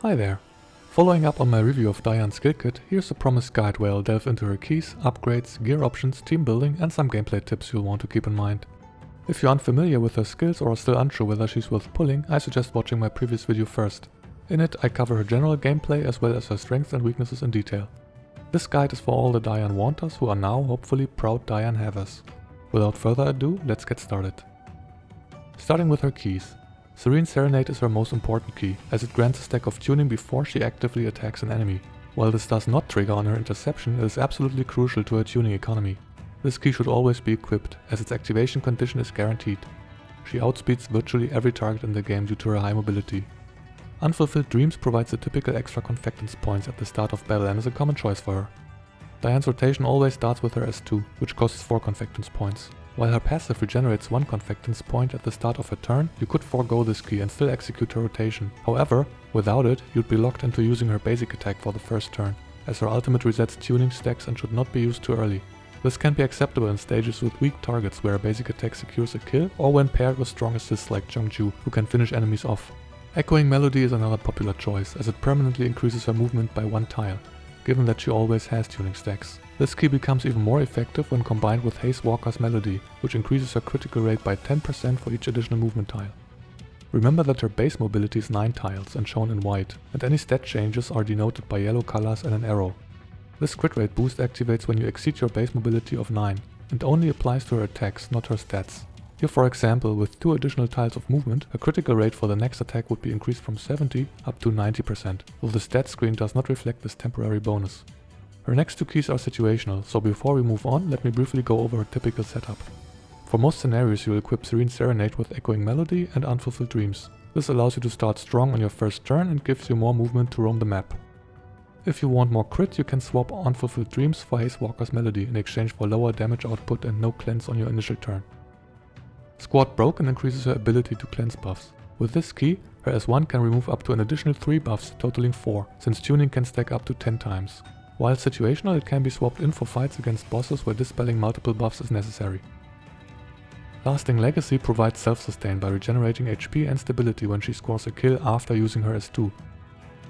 Hi there! Following up on my review of Daiyan's skill kit, here's a promised guide where I'll delve into her keys, upgrades, gear options, team building and some gameplay tips you'll want to keep in mind. If you're unfamiliar with her skills or are still unsure whether she's worth pulling, I suggest watching my previous video first. In it I cover her general gameplay as well as her strengths and weaknesses in detail. This guide is for all the Daiyan wanters who are now hopefully proud Daiyan havers. Without further ado, let's get started. Starting with her keys. Serene Serenade is her most important key, as it grants a stack of tuning before she actively attacks an enemy. While this does not trigger on her interception, it is absolutely crucial to her tuning economy. This key should always be equipped, as its activation condition is guaranteed. She outspeeds virtually every target in the game due to her high mobility. Unfulfilled Dreams provides the typical extra confectance points at the start of battle and is a common choice for her. Daiyan's rotation always starts with her S2, which costs 4 confectance points. While her passive regenerates 1 confectance point at the start of her turn, you could forego this key and still execute her rotation. However, without it, you'd be locked into using her basic attack for the first turn, as her ultimate resets tuning stacks and should not be used too early. This can be acceptable in stages with weak targets where a basic attack secures a kill, or when paired with strong assists like Zhongju, who can finish enemies off. Echoing Melody is another popular choice, as it permanently increases her movement by 1 tile, given that she always has tuning stacks. This key becomes even more effective when combined with Haze Walker's Melody, which increases her critical rate by 10% for each additional movement tile. Remember that her base mobility is 9 tiles and shown in white, and any stat changes are denoted by yellow colors and an arrow. This crit rate boost activates when you exceed your base mobility of 9, and only applies to her attacks, not her stats. Here, for example, with 2 additional tiles of movement, her critical rate for the next attack would be increased from 70 up to 90%, though the stats screen does not reflect this temporary bonus. Her next 2 keys are situational, so before we move on, let me briefly go over her typical setup. For most scenarios you'll equip Serene Serenade with Echoing Melody and Unfulfilled Dreams. This allows you to start strong on your first turn and gives you more movement to roam the map. If you want more crit, you can swap Unfulfilled Dreams for Haze Walker's Melody in exchange for lower damage output and no cleanse on your initial turn. Squad Broken increases her ability to cleanse buffs. With this key, her S1 can remove up to an additional 3 buffs, totaling 4, since tuning can stack up to 10 times. While situational, it can be swapped in for fights against bosses where dispelling multiple buffs is necessary. Lasting Legacy provides self-sustain by regenerating HP and stability when she scores a kill after using her S2.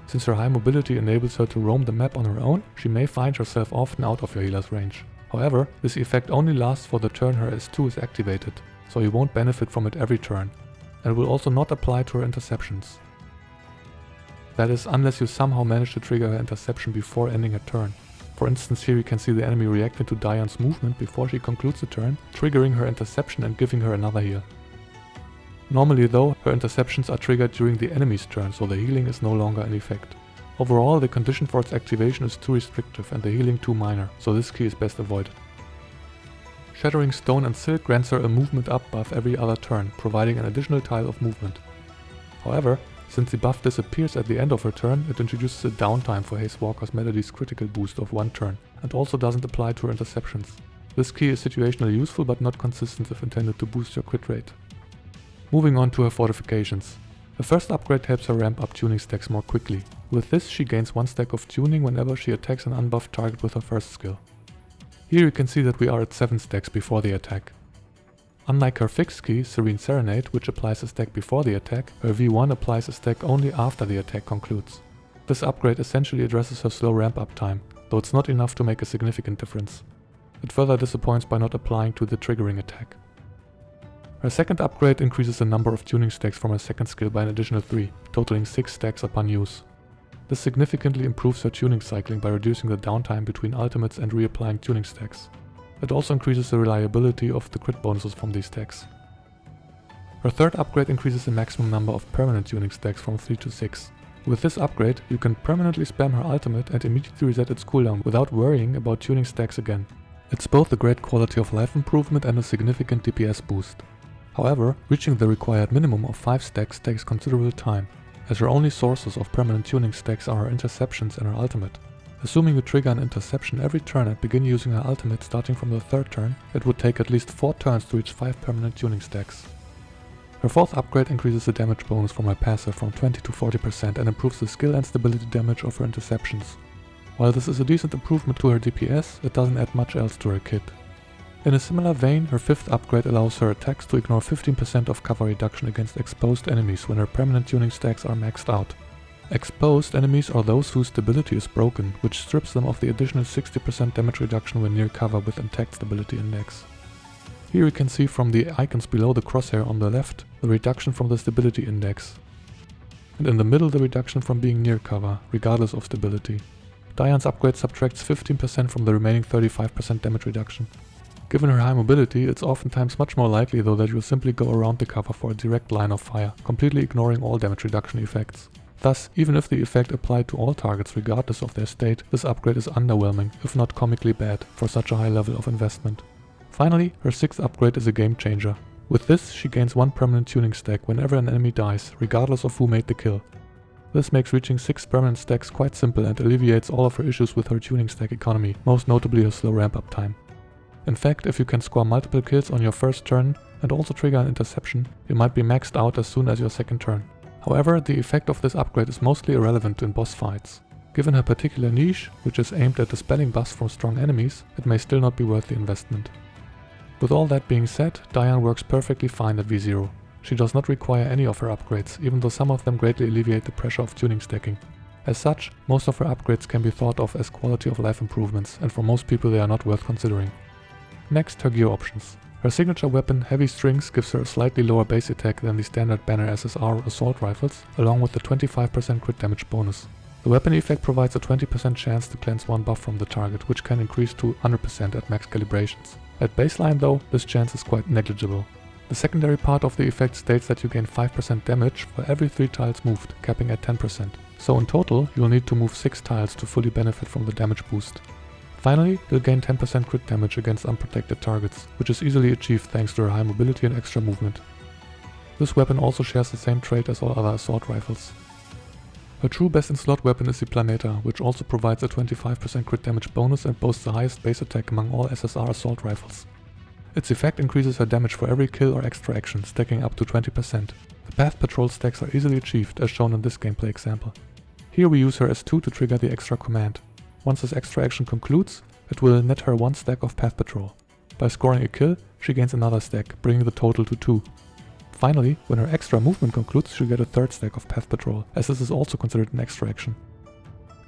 Since her high mobility enables her to roam the map on her own, she may find herself often out of your healer's range. However, this effect only lasts for the turn her S2 is activated, so you won't benefit from it every turn, and will also not apply to her interceptions. That is, unless you somehow manage to trigger her interception before ending her turn. For instance, here you can see the enemy reacting to Daiyan's movement before she concludes the turn, triggering her interception and giving her another heal. Normally though, her interceptions are triggered during the enemy's turn, so the healing is no longer in effect. Overall, the condition for its activation is too restrictive and the healing too minor, so this key is best avoided. Shattering Stone and Silk grants her a movement up buff every other turn, providing an additional tile of movement. However, since the buff disappears at the end of her turn, it introduces a downtime for Haze Walker's Melody's critical boost of 1 turn, and also doesn't apply to her interceptions. This key is situationally useful but not consistent if intended to boost your crit rate. Moving on to her Fortifications. The first upgrade helps her ramp up tuning stacks more quickly. With this, she gains 1 stack of tuning whenever she attacks an unbuffed target with her first skill. Here you can see that we are at 7 stacks before the attack. Unlike her fixed key, Serene Serenade, which applies a stack before the attack, her V1 applies a stack only after the attack concludes. This upgrade essentially addresses her slow ramp-up time, though it's not enough to make a significant difference. It further disappoints by not applying to the triggering attack. Her second upgrade increases the number of tuning stacks from her second skill by an additional 3, totaling 6 stacks upon use. This significantly improves her tuning cycling by reducing the downtime between ultimates and reapplying tuning stacks. It also increases the reliability of the crit bonuses from these stacks. Her third upgrade increases the maximum number of permanent tuning stacks from 3 to 6. With this upgrade, you can permanently spam her ultimate and immediately reset its cooldown without worrying about tuning stacks again. It's both a great quality of life improvement and a significant DPS boost. However, reaching the required minimum of 5 stacks takes considerable time, as her only sources of permanent tuning stacks are her interceptions and her ultimate. Assuming you trigger an interception every turn and begin using her ultimate starting from the 3rd turn, it would take at least 4 turns to reach 5 permanent tuning stacks. Her 4th upgrade increases the damage bonus from her passive from 20 to 40% and improves the skill and stability damage of her interceptions. While this is a decent improvement to her DPS, it doesn't add much else to her kit. In a similar vein, her 5th upgrade allows her attacks to ignore 15% of cover reduction against exposed enemies when her permanent tuning stacks are maxed out. Exposed enemies are those whose stability is broken, which strips them of the additional 60% damage reduction when near cover with intact stability index. Here you can see from the icons below the crosshair on the left the reduction from the stability index, and in the middle the reduction from being near cover, regardless of stability. Daiyan's upgrade subtracts 15% from the remaining 35% damage reduction. Given her high mobility, it's oftentimes much more likely though that you'll simply go around the cover for a direct line of fire, completely ignoring all damage reduction effects. Thus, even if the effect applied to all targets regardless of their state, this upgrade is underwhelming, if not comically bad, for such a high level of investment. Finally, her 6th upgrade is a game changer. With this, she gains 1 permanent tuning stack whenever an enemy dies, regardless of who made the kill. This makes reaching 6 permanent stacks quite simple and alleviates all of her issues with her tuning stack economy, most notably her slow ramp up time. In fact, if you can score multiple kills on your first turn and also trigger an interception, you might be maxed out as soon as your second turn. However, the effect of this upgrade is mostly irrelevant in boss fights. Given her particular niche, which is aimed at dispelling buffs from strong enemies, it may still not be worth the investment. With all that being said, Daiyan works perfectly fine at V0. She does not require any of her upgrades, even though some of them greatly alleviate the pressure of tuning stacking. As such, most of her upgrades can be thought of as quality of life improvements, and for most people they are not worth considering. Next, her gear options. Her signature weapon, Heavy Strings, gives her a slightly lower base attack than the standard Banner SSR assault rifles, along with the 25% crit damage bonus. The weapon effect provides a 20% chance to cleanse one buff from the target, which can increase to 100% at max calibrations. At baseline though, this chance is quite negligible. The secondary part of the effect states that you gain 5% damage for every 3 tiles moved, capping at 10%. So in total, you'll need to move 6 tiles to fully benefit from the damage boost. Finally, you'll gain 10% crit damage against unprotected targets, which is easily achieved thanks to her high mobility and extra movement. This weapon also shares the same trait as all other assault rifles. Her true best in slot weapon is the Planeta, which also provides a 25% crit damage bonus and boasts the highest base attack among all SSR assault rifles. Its effect increases her damage for every kill or extra action, stacking up to 20%. The path patrol stacks are easily achieved, as shown in this gameplay example. Here we use her S2 to trigger the extra command. Once this extra action concludes, it will net her 1 stack of path patrol. By scoring a kill, she gains another stack, bringing the total to 2. Finally, when her extra movement concludes, she'll get a 3rd stack of path patrol, as this is also considered an extra action.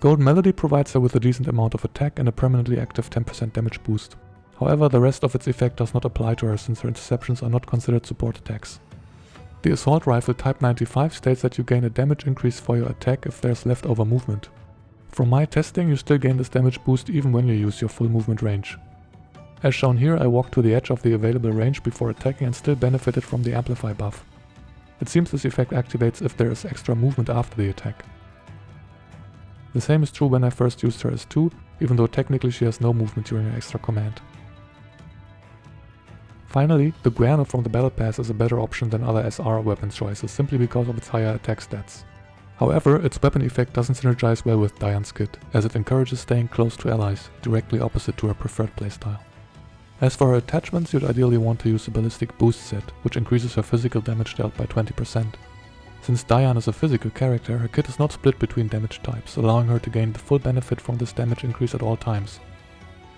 Golden Melody provides her with a decent amount of attack and a permanently active 10% damage boost. However, the rest of its effect does not apply to her since her interceptions are not considered support attacks. The assault rifle Type 95 states that you gain a damage increase for your attack if there's leftover movement. From my testing, you still gain this damage boost even when you use your full movement range. As shown here, I walked to the edge of the available range before attacking and still benefited from the Amplify buff. It seems this effect activates if there is extra movement after the attack. The same is true when I first used her as 2, even though technically she has no movement during her extra command. Finally, the Guano from the Battle Pass is a better option than other SR weapon choices simply because of its higher attack stats. However, its weapon effect doesn't synergize well with Daiyan's kit, as it encourages staying close to allies, directly opposite to her preferred playstyle. As for her attachments, you'd ideally want to use the Ballistic Boost set, which increases her physical damage dealt by 20%. Since Daiyan is a physical character, her kit is not split between damage types, allowing her to gain the full benefit from this damage increase at all times.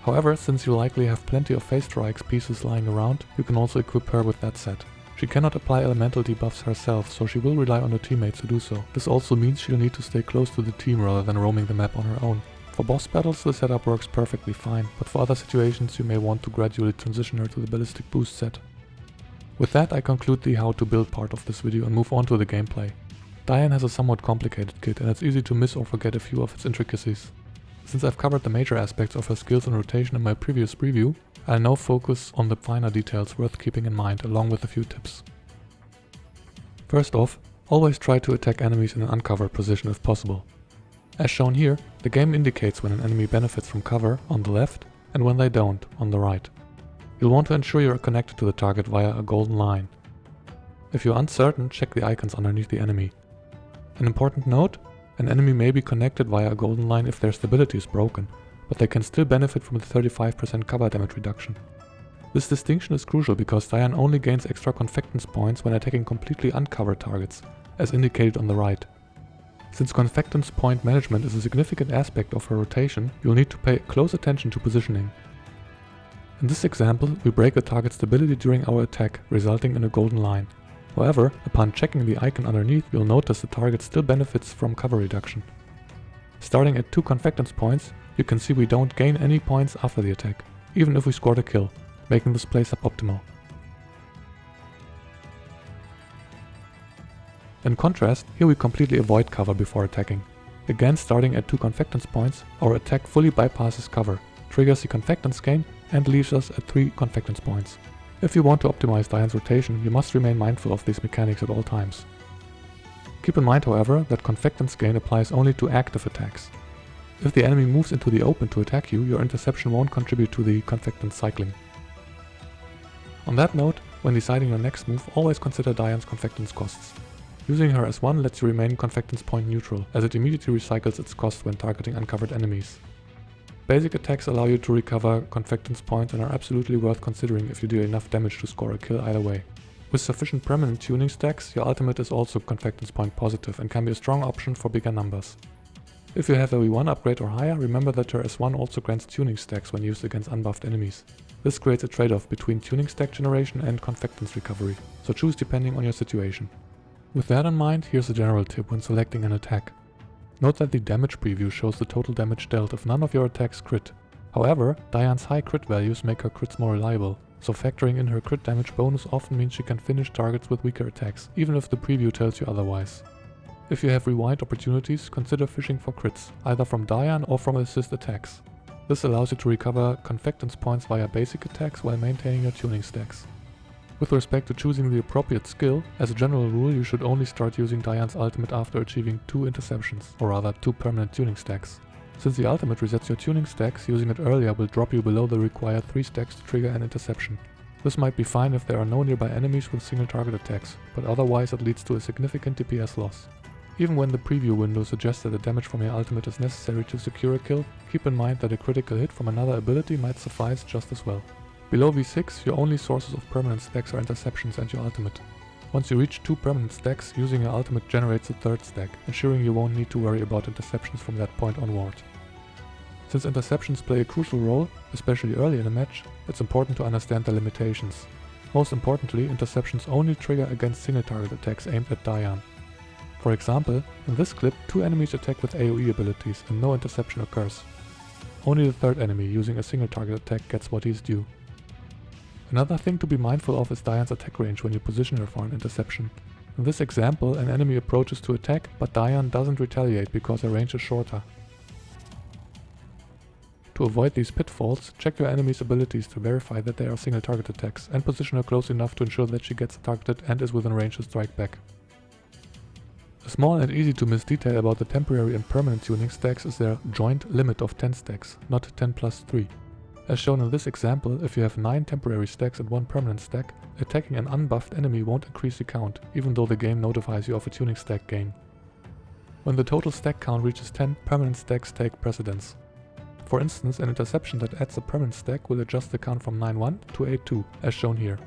However, since you likely have plenty of Phase Strikes pieces lying around, you can also equip her with that set. She cannot apply elemental debuffs herself, so she will rely on her teammates to do so. This also means she'll need to stay close to the team rather than roaming the map on her own. For boss battles, the setup works perfectly fine, but for other situations you may want to gradually transition her to the Ballistic Boost set. With that, I conclude the how to build part of this video and move on to the gameplay. Daiyan has a somewhat complicated kit and it's easy to miss or forget a few of its intricacies. Since I've covered the major aspects of her skills and rotation in my previous review, I'll now focus on the finer details worth keeping in mind along with a few tips. First off, always try to attack enemies in an uncovered position if possible. As shown here, the game indicates when an enemy benefits from cover on the left and when they don't on the right. You'll want to ensure you are connected to the target via a golden line. If you're uncertain, check the icons underneath the enemy. An important note, an enemy may be connected via a golden line if their stability is broken, but they can still benefit from the 35% cover damage reduction. This distinction is crucial because Daiyan only gains extra confectance points when attacking completely uncovered targets, as indicated on the right. Since confectance point management is a significant aspect of her rotation, you'll need to pay close attention to positioning. In this example, we break the target's stability during our attack, resulting in a golden line. However, upon checking the icon underneath, you'll notice the target still benefits from cover reduction. Starting at 2 confectance points, you can see we don't gain any points after the attack, even if we scored a kill, making this play suboptimal. In contrast, here we completely avoid cover before attacking. Again, starting at 2 confectance points, our attack fully bypasses cover, triggers the confectance gain, and leaves us at 3 confectance points. If you want to optimize Daiyan's rotation, you must remain mindful of these mechanics at all times. Keep in mind, however, that confectance gain applies only to active attacks. If the enemy moves into the open to attack you, your interception won't contribute to the confectance cycling. On that note, when deciding your next move, always consider Daiyan's confectance costs. Using her as 1 lets you remain confectance point neutral, as it immediately recycles its cost when targeting uncovered enemies. Basic attacks allow you to recover confectance points and are absolutely worth considering if you do enough damage to score a kill either way. With sufficient permanent tuning stacks, your ultimate is also confectance point positive and can be a strong option for bigger numbers. If you have a V1 upgrade or higher, remember that her S1 also grants tuning stacks when used against unbuffed enemies. This creates a trade-off between tuning stack generation and confectance recovery, so choose depending on your situation. With that in mind, here's a general tip when selecting an attack. Note that the damage preview shows the total damage dealt if none of your attacks crit. However, Daiyan's high crit values make her crits more reliable, so factoring in her crit damage bonus often means she can finish targets with weaker attacks, even if the preview tells you otherwise. If you have rewind opportunities, consider fishing for crits, either from Daiyan or from assist attacks. This allows you to recover confectance points via basic attacks while maintaining your tuning stacks. With respect to choosing the appropriate skill, as a general rule you should only start using Daiyan's ultimate after achieving 2 interceptions, or rather 2 permanent tuning stacks. Since the ultimate resets your tuning stacks, using it earlier will drop you below the required 3 stacks to trigger an interception. This might be fine if there are no nearby enemies with single target attacks, but otherwise it leads to a significant DPS loss. Even when the preview window suggests that the damage from your ultimate is necessary to secure a kill, keep in mind that a critical hit from another ability might suffice just as well. Below V6, your only sources of permanent stacks are interceptions and your ultimate. Once you reach 2 permanent stacks, using your ultimate generates a 3rd stack, ensuring you won't need to worry about interceptions from that point onward. Since interceptions play a crucial role, especially early in a match, it's important to understand their limitations. Most importantly, interceptions only trigger against single target attacks aimed at Daiyan. For example, in this clip, 2 enemies attack with AoE abilities and no interception occurs. Only the 3rd enemy using a single target attack gets what he's due. Another thing to be mindful of is Daiyan's attack range when you position her for an interception. In this example, an enemy approaches to attack, but Daiyan doesn't retaliate because her range is shorter. To avoid these pitfalls, check your enemy's abilities to verify that they are single target attacks and position her close enough to ensure that she gets targeted and is within range to strike back. A small and easy to miss detail about the temporary and permanent tuning stacks is their joint limit of 10 stacks, not 10 plus 3. As shown in this example, if you have 9 temporary stacks and 1 permanent stack, attacking an unbuffed enemy won't increase the count, even though the game notifies you of a tuning stack gain. When the total stack count reaches 10, permanent stacks take precedence. For instance, an interception that adds a permanent stack will adjust the count from 9-1 to 8-2, as shown here.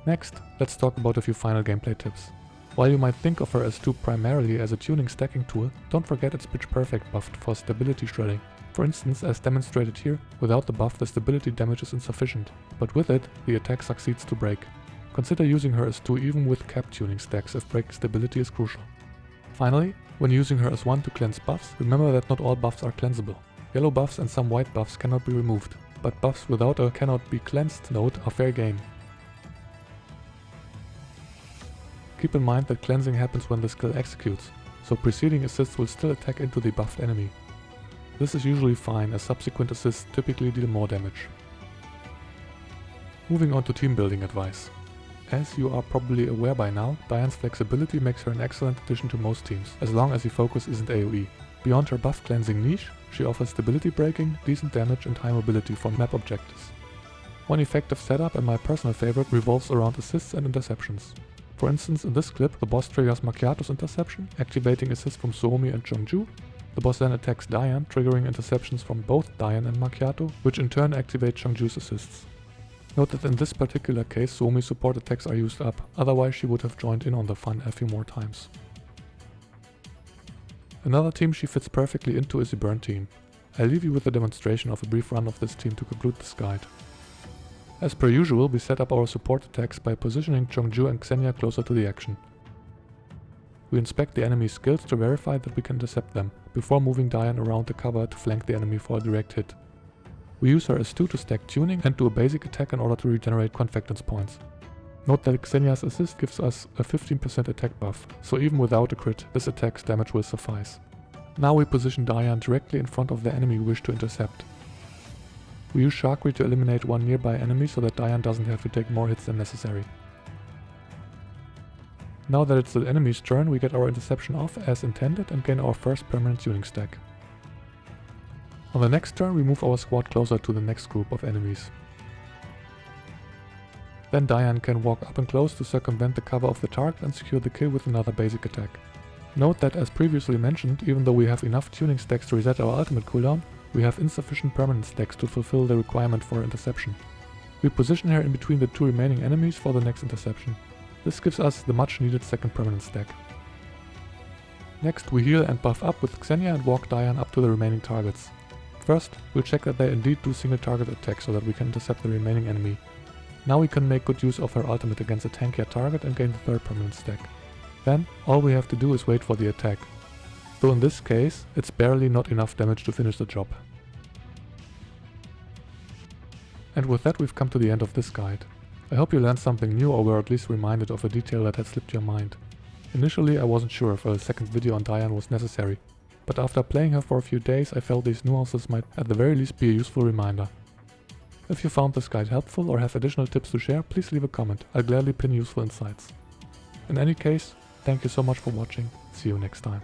Next, let's talk about a few final gameplay tips. While you might think of her as 2 primarily as a tuning stacking tool, don't forget its pitch perfect buff for stability shredding. For instance, as demonstrated here, without the buff the stability damage is insufficient, but with it, the attack succeeds to break. Consider using her as 2 even with cap tuning stacks if break stability is crucial. Finally, when using her as 1 to cleanse buffs, remember that not all buffs are cleansable. Yellow buffs and some white buffs cannot be removed, but buffs without a cannot be cleansed note are fair game. Keep in mind that cleansing happens when the skill executes, so preceding assists will still attack into the buffed enemy. This is usually fine, as subsequent assists typically deal more damage. Moving on to team building advice. As you are probably aware by now, Daiyan's flexibility makes her an excellent addition to most teams, as long as the focus isn't AoE. Beyond her buff cleansing niche, she offers stability breaking, decent damage and high mobility for map objectives. One effective setup and my personal favorite revolves around assists and interceptions. For instance, in this clip, the boss triggers Macchiato's interception, activating assists from Suomi and Chongju. The boss then attacks Daiyan, triggering interceptions from both Daiyan and Macchiato, which in turn activate Chongju's assists. Note that in this particular case, Suomi's support attacks are used up, otherwise she would have joined in on the fun a few more times. Another team she fits perfectly into is the Burn team. I'll leave you with a demonstration of a brief run of this team to conclude this guide. As per usual, we set up our support attacks by positioning Chongju and Xenia closer to the action. We inspect the enemy's skills to verify that we can intercept them, before moving Daiyan around the cover to flank the enemy for a direct hit. We use her S2 to stack tuning and do a basic attack in order to regenerate confidence points. Note that Xenia's assist gives us a 15% attack buff, so even without a crit, this attack's damage will suffice. Now we position Daiyan directly in front of the enemy we wish to intercept. We use Sharkry to eliminate one nearby enemy so that Daiyan doesn't have to take more hits than necessary. Now that it's the enemy's turn, we get our interception off as intended and gain our first permanent tuning stack. On the next turn we move our squad closer to the next group of enemies. Then Daiyan can walk up and close to circumvent the cover of the target and secure the kill with another basic attack. Note that as previously mentioned, even though we have enough tuning stacks to reset our ultimate cooldown, we have insufficient permanent stacks to fulfill the requirement for interception. We position her in between the two remaining enemies for the next interception. This gives us the much needed second permanent stack. Next we heal and buff up with Xenia and walk Daiyan up to the remaining targets. First, we'll check that they indeed do single target attacks so that we can intercept the remaining enemy. Now we can make good use of her ultimate against a tankier target and gain the third permanent stack. Then, all we have to do is wait for the attack. Though in this case, it's barely not enough damage to finish the job. And with that we've come to the end of this guide. I hope you learned something new or were at least reminded of a detail that had slipped your mind. Initially I wasn't sure if a second video on Daiyan was necessary, but after playing her for a few days I felt these nuances might at the very least be a useful reminder. If you found this guide helpful or have additional tips to share, please leave a comment, I'll gladly pin useful insights. In any case, thank you so much for watching, see you next time.